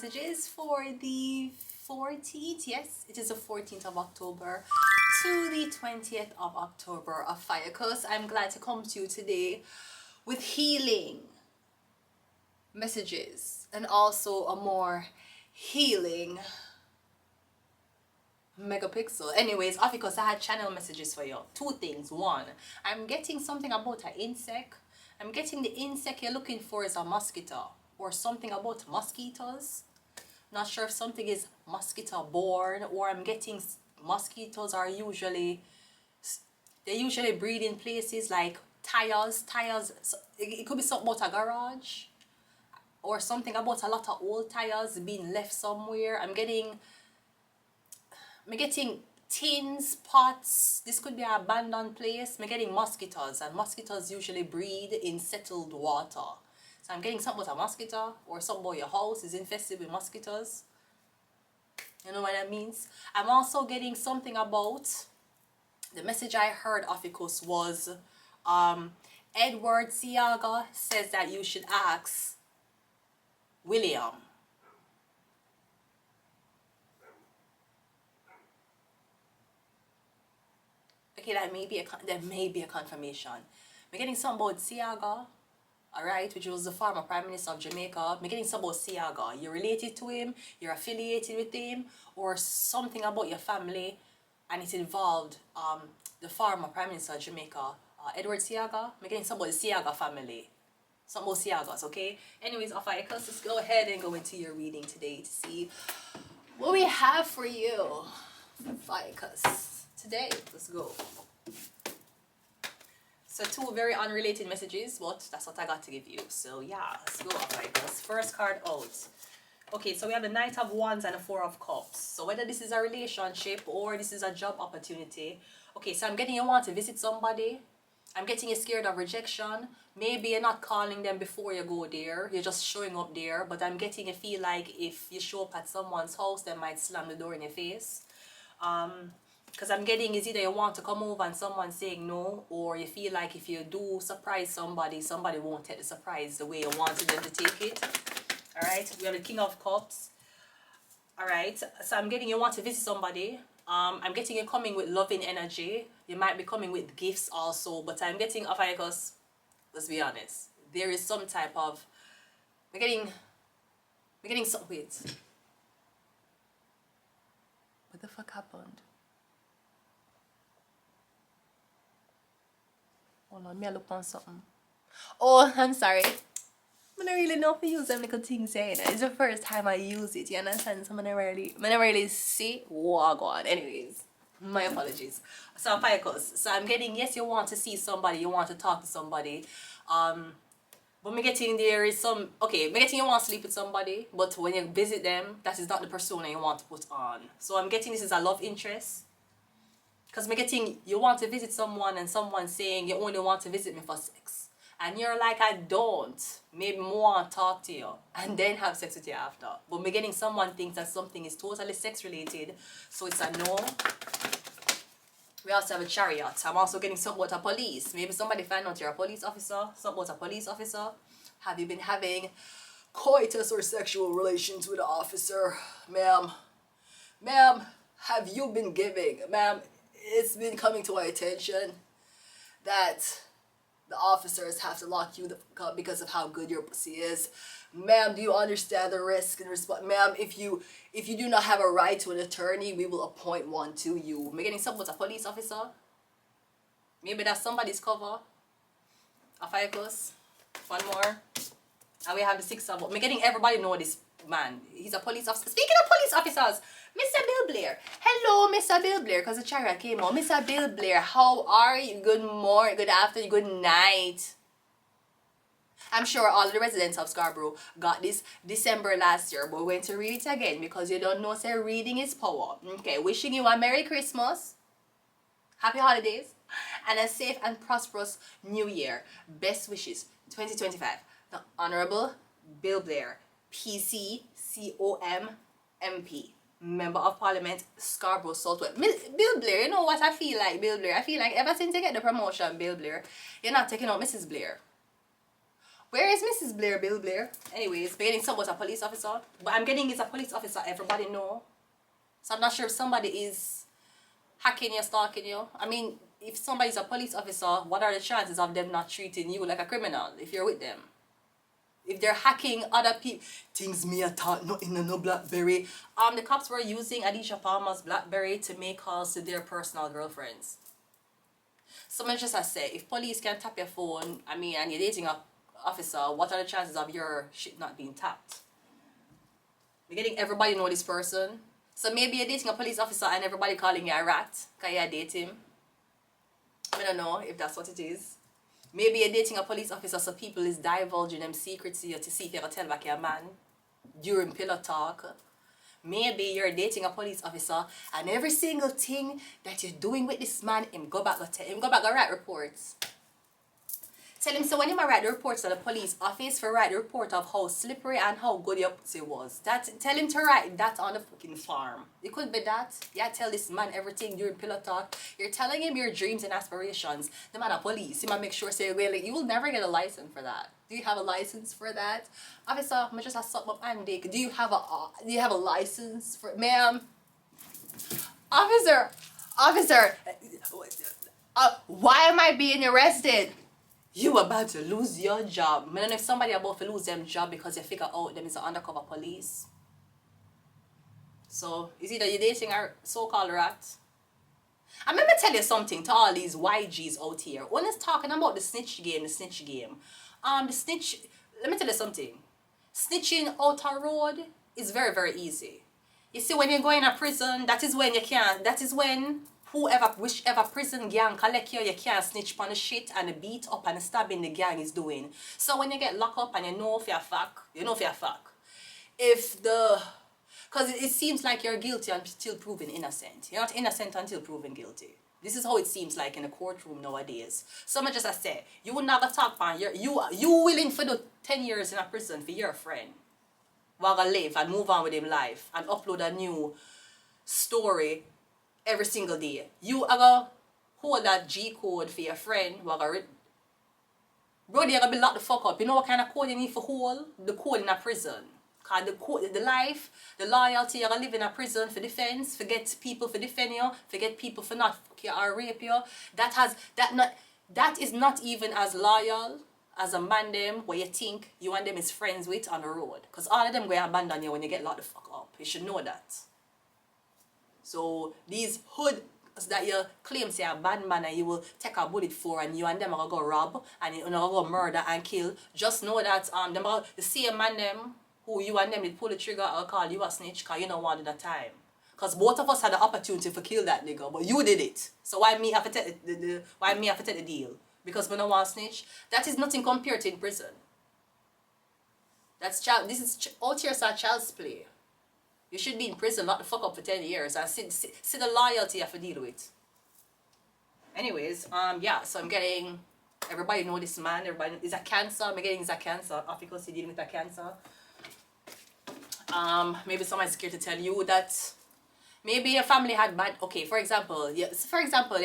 messages for the 14th, yes, it is the 14th of October to the 20th of October of OPHIUCHUS. I'm glad to come to you today with healing messages and also a more healing megapixel. Anyways, OPHIUCHUS, I had channel messages for you. Two things. One, I'm getting something about an insect. I'm getting the insect you're looking for is a mosquito or something about mosquitoes. Not sure if something is mosquito born, or I'm getting mosquitoes are usually, they usually breed in places like tires. So it could be something about a garage or something about a lot of old tires being left somewhere. I'm getting tins, pots. This could be an abandoned place. I'm getting mosquitoes, and mosquitoes usually breed in settled water. So I'm getting something about a mosquito, or something about your house is infested with mosquitoes. You know what that means? I'm also getting something about, the message I heard OPHIUCHUS was, Edward Siaga says that you should ask William. Okay, that may be a confirmation. We're getting something about Siaga, alright, which was the former Prime Minister of Jamaica. We're getting something about Siaga. You're related to him, you're affiliated with him, or something about your family, and it involved the former Prime Minister of Jamaica, Edward Siaga. We're getting something about the Siaga family. Something about Siagas, okay? Anyways, OPHIUCHUS, let's go ahead and go into your reading today to see what we have for you. OPHIUCHUS. Today, let's go. So two very unrelated messages, but that's what I got to give you. So yeah, let's go, OPHIUCHUS. First card out. Okay, so we have the Knight of Wands and the Four of Cups. So whether this is a relationship or this is a job opportunity. Okay, so I'm getting you want to visit somebody. I'm getting you scared of rejection. Maybe you're not calling them before you go there. You're just showing up there. But I'm getting you feel like if you show up at someone's house, they might slam the door in your face. Because I'm getting is either you want to come over and someone's saying no, or you feel like if you do surprise somebody, somebody won't take the surprise the way you wanted them to take it. Alright, we have the King of Cups. Alright, so I'm getting you want to visit somebody. I'm getting you coming with loving energy. You might be coming with gifts also, but I'm getting OPHIUCHUS, let's be honest. There is some type of, we're getting some, wait. What the fuck happened? Hold on, me I look on something. Oh, I'm sorry. I don't really know if I use them little things saying it. It's the first time I use it, you understand? So I never really see what go on. Anyways, my apologies. So OPHIUCHUS. So I'm getting, yes, you want to see somebody, you want to talk to somebody. But me getting there is some, okay, me getting you want to sleep with somebody, but when you visit them, that is not the persona you want to put on. So I'm getting this is a love interest. Because me getting, you want to visit someone and someone saying you only want to visit me for sex. And you're like, I don't. Maybe more want to talk to you and then have sex with you after. But me getting someone thinks that something is totally sex related. So it's a no. We also have a Chariot. I'm also getting something about a police. Maybe somebody find out you're a police officer. Something about a police officer. Have you been having coitus or sexual relations with an officer? Ma'am. Ma'am, have you been giving? Ma'am, it's been coming to my attention that the officers have to lock you the fuck up because of how good your pussy is. Ma'am, do you understand the risk and response? Ma'am, if you do not have a right to an attorney, we will appoint one to you. Am I getting something with a police officer? Maybe that's somebody's cover. OPHIUCHUS. One more. And we have the Six of... I'm getting everybody know this man. He's a police officer. Speaking of police officers, Mr. Bill Blair. Hello, Mr. Bill Blair, because the chariot came on. Mr. Bill Blair, how are you? Good morning, good afternoon, good night. I'm sure all the residents of Scarborough got this December last year, but we're going to read it again because you don't know, say reading is power. Okay, wishing you a Merry Christmas, Happy Holidays, and a safe and prosperous New Year. Best wishes, 2025. The Honorable Bill Blair, PC, COM, MP. Member of Parliament, Scarborough Southwest. Bill Blair, you know what I feel like, Bill Blair? I feel like ever since you get the promotion, Bill Blair, you're not taking out Mrs. Blair. Where is Mrs. Blair, Bill Blair? Anyways, we're getting someone's a police officer. But I'm getting is a police officer, everybody know. So I'm not sure if somebody is hacking you, stalking you. I mean, if somebody's a police officer, what are the chances of them not treating you like a criminal if you're with them? If they're hacking other people, things me a thought nothing in no BlackBerry. The cops were using Adisha Palmer's BlackBerry to make calls to their personal girlfriends. Someone just has said, if police can tap your phone, I mean, and you're dating a officer, what are the chances of your shit not being tapped? We're getting everybody know this person. So maybe you're dating a police officer and everybody calling you a rat because you date him. I don't know if that's what it is. Maybe you're dating a police officer so people is divulging them secrets to you to see if you can tell back your man during pillow talk. Maybe you're dating a police officer and every single thing that you're doing with this man, him go back go write reports. Tell him so when him write the reports to the police office for write the report of how slippery and how good your pussy was. Tell him to write that on the fucking farm. It could be that. Yeah, tell this man everything during pillow talk. You're telling him your dreams and aspirations. The man a police. He might make sure say, well, like, you will never get a license for that. Do you have a license for that? Officer, I'm just a suck up and dick. Do you have a license for ma'am? Officer, why am I being arrested? You about to lose your job. I don't know if somebody about to lose them job because you figure out them is an undercover police. So, is either you're dating a so-called rat. And let me tell you something to all these YGs out here. When it's talking about the snitch game. Let me tell you something. Snitching out a road is very, very easy. You see, when you go in a prison, that is when whichever prison gang collect you, you can't snitch on the shit and the beat up and the stabbing the gang is doing. So when you get locked up and you know if you're fuck, because it seems like you're guilty until proven innocent. You're not innocent until proven guilty. This is how it seems like in the courtroom nowadays. Someone just say, you would never talk about you willing for the 10 years in a prison for your friend. While gonna live and move on with him life and upload a new story every single day. You are gonna hold that G code for your friend. Bro, you're gonna be locked the fuck up. You know what kind of code you need for hold? The code in a prison. Cause the life, the loyalty, you're gonna live in a prison for defense, forget people for defend you, forget people for not fuck you or rape you. That is not even as loyal as a man them where you think you and them is friends with on the road. Cause all of them going to abandon you when you get locked the fuck up. You should know that. So these hoods that you claim say a bad man and you will take a bullet for and you and them are going to go rob and you are going to go murder and kill, just know that them are the same man them who you and them did pull the trigger or call you a snitch because you don't want the time. Because both of us had the opportunity to kill that nigga, but you did it. So why me have to take the deal? Because we don't want to snitch? That is nothing compared to in prison. This is out here a child's play. You should be in prison, lock the fuck up for 10 years and see the loyalty you have to deal with. Anyways, yeah, so I'm getting, everybody know this man, everybody is a cancer, I'm getting is a cancer, OPHIUCHUS dealing with a cancer. Maybe somebody's scared to tell you that maybe your family had bad, okay, for example, your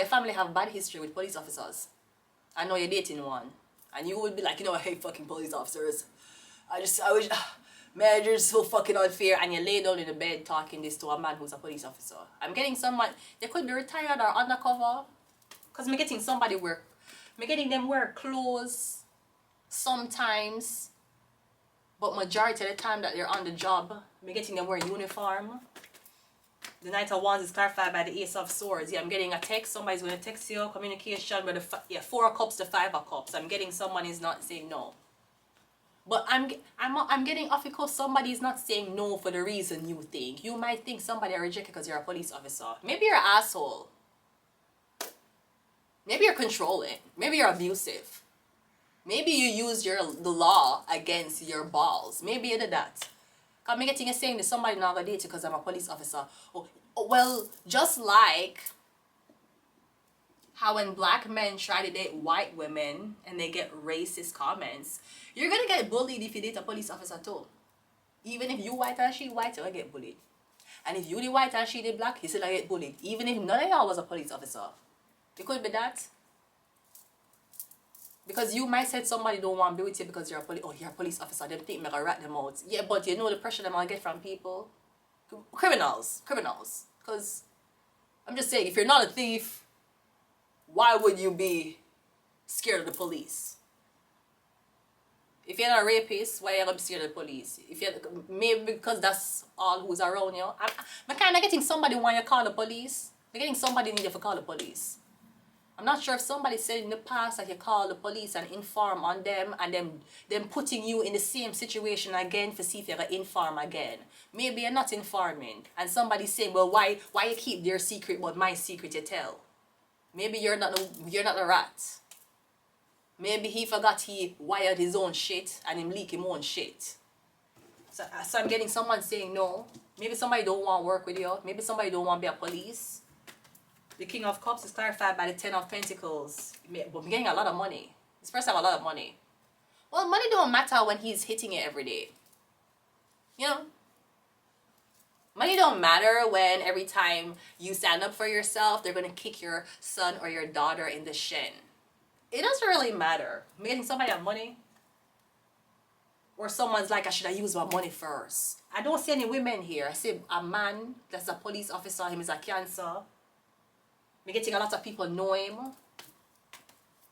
family have bad history with police officers. I know you're dating one, and you would be like, you know, I hate fucking police officers. I wish, man, you're so fucking unfair, and you lay down in the bed talking this to a man who's a police officer. I'm getting someone, they could be retired or undercover, because I'm getting somebody getting them wear clothes sometimes, but majority of the time that they're on the job, I'm getting them wear uniform. The Knight of Wands is clarified by the Ace of Swords. Yeah, I'm getting a text. Somebody's going to text you. Communication with the 4 of Cups to 5 of Cups. I'm getting someone is not saying no. But I'm getting OPHIUCHUS. Somebody is not saying no for the reason you think. You might think somebody are rejected because you're a police officer. Maybe you're an asshole. Maybe you're controlling. Maybe you're abusive. Maybe you use the law against your balls. Maybe you did that. I'm getting a saying that somebody not gonna date you because I'm a police officer. Oh, well, just like how when black men try to date white women and they get racist comments, you're gonna get bullied if you date a police officer too. Even if you white and she white, you're gonna get bullied. And if you the white and she the black, you still gonna get bullied. Even if none of y'all was a police officer. It could be that. Because you might say somebody don't want to be with you because you're a police officer. They think me gonna rat them out. Yeah, but you know the pressure them I get from people. Criminals. Because I'm just saying, if you're not a thief, why would you be scared of the police? If you're not a rapist, why are you gonna be scared of the police? If you're maybe because that's all who's around you. I'm kind of getting somebody want you call the police. I'm getting somebody need you to call the police. I'm not sure if somebody said in the past that you call the police and inform on them and them putting you in the same situation again for see if you're gonna inform again. Maybe you're not informing and somebody's saying, well, why you keep their secret but my secret you tell? Maybe you're not a rat. Maybe he forgot he wired his own shit and him leak his own shit. So I'm getting someone saying no. Maybe somebody don't want to work with you. Maybe somebody don't want to be a police. The King of Cups is clarified by the Ten of Pentacles. But I'm getting a lot of money. This person have a lot of money. Well, money don't matter when he's hitting it every day. You know? Money don't matter when every time you stand up for yourself, they're going to kick your son or your daughter in the shin. It doesn't really matter. I'm getting somebody have money. Or someone's like, I should have used my money first. I don't see any women here. I see a man that's a police officer. Him is a Cancer. We're getting a lot of people know him.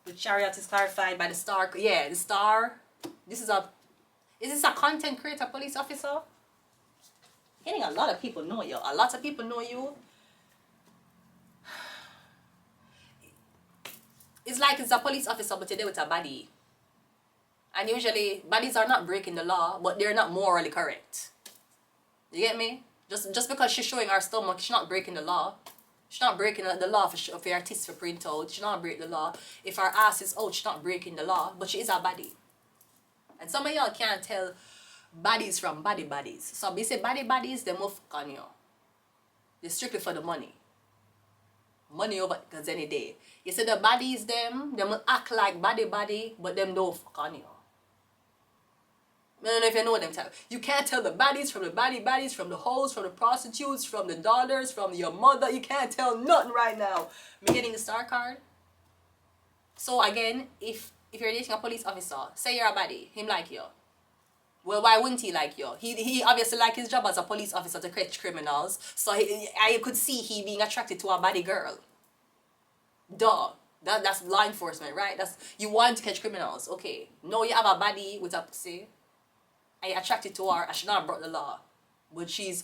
The Chariot is clarified by the Star. Yeah, the Star. Is this a content creator, police officer? Getting a lot of people know you. A lot of people know you. It's like it's a police officer, but you're there with a body. And usually, bodies are not breaking the law, but they're not morally correct. You get me? Just because she's showing her stomach, she's not breaking the law. She's not breaking the law for your tits for print out. She's not breaking the law. If her ass is out, she's not breaking the law. But she is a body. And some of y'all can't tell bodies from bodies. So we say bodies, they move on you. They're strictly for the money. Money over because any day. You see the bodies them will act like body, but them don't fuck on you. I don't know if you know them type. You can't tell the bodies, from the hoes, from the prostitutes, from the daughters, from your mother. You can't tell nothing right now. Me getting the Star card. So again, if you're dating a police officer, say you're a body, him like you. Well, why wouldn't he like you? He obviously like his job as a police officer to catch criminals. So I could see he being attracted to a body girl. Duh. That's law enforcement, right? You want to catch criminals. Okay. No, you have a body with a pussy. Are you attracted to her? I should not have brought the law. But she's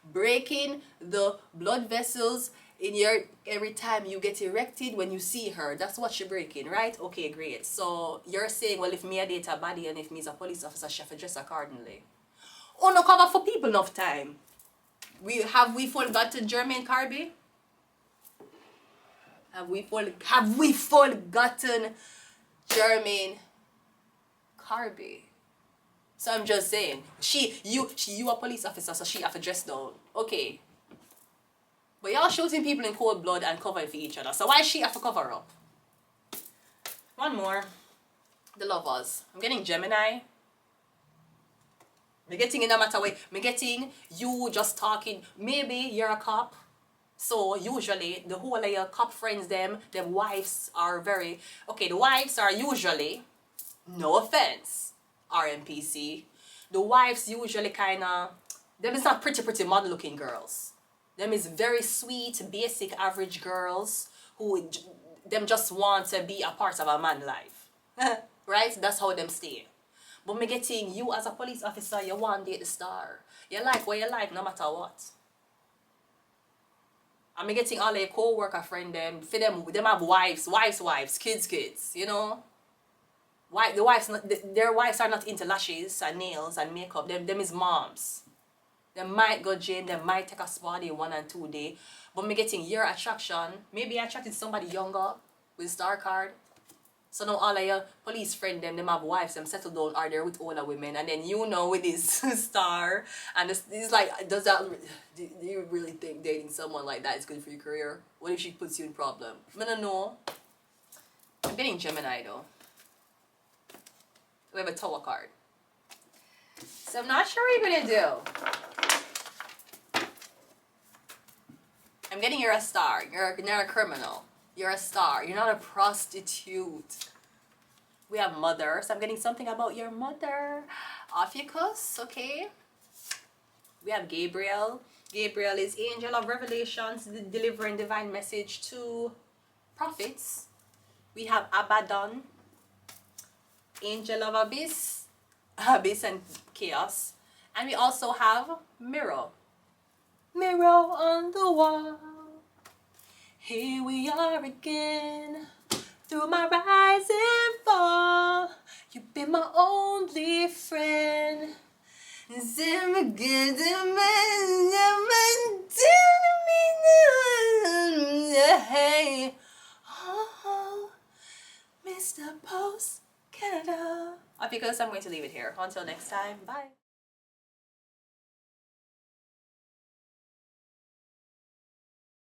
breaking the blood vessels in your every time you get erected when you see her. That's what she's breaking, right? Okay, great. So you're saying, well, if me a date a body and if me is a police officer, she have to dress accordingly. Oh, no cover for people enough time. Have we forgotten Jermaine Carby? Have we forgotten Jermaine Carby? So I'm just saying, you a police officer, so she have to dress down. Okay. But y'all shooting people in cold blood and covering for each other. So why she have to cover up? One more. The Lovers. I'm getting Gemini. I'm getting in no matter way. I'm getting you just talking. Maybe you're a cop. So usually the whole of your cop friends, them wives are very... Okay, the wives are usually, no offense, RMPC. The wives usually kind of... Them is not pretty model looking girls. Them is very sweet, basic, average girls who them just want to be a part of a man's life. Right? That's how them stay. But me getting you as a police officer, you want to date the Star. You like what you like no matter what. I'm getting all their co-worker friend them. For them have wives, kids, you know. Why the wives their wives are not into lashes and nails and makeup. Them is moms. They might go gym, they might take a spa day 1 and 2 day. But me getting your attraction. Maybe I attracted somebody younger with Star card. So now all of your police friend them have wives, them settle down or they're with older women, and then you know with this Star, and it's like, do you really think dating someone like that is good for your career? What if she puts you in problem? I don't know. I'm getting Gemini though. We have a Tower card. So I'm not sure what you're gonna do. I'm getting you're a star. You're not a criminal. You're a star. You're not a prostitute. We have mother, so I'm getting something about your mother. OPHIUCHUS, okay. We have Gabriel. Gabriel is angel of revelations, delivering divine message to prophets. We have Abaddon, angel of abyss, abyss and chaos. And we also have mirror. Mirror on the wall. Here we are again. Through my rise and fall, you've been my only friend. Hey, oh, Mr. Post Canada. Because I'm going to leave it here. Until next time, bye.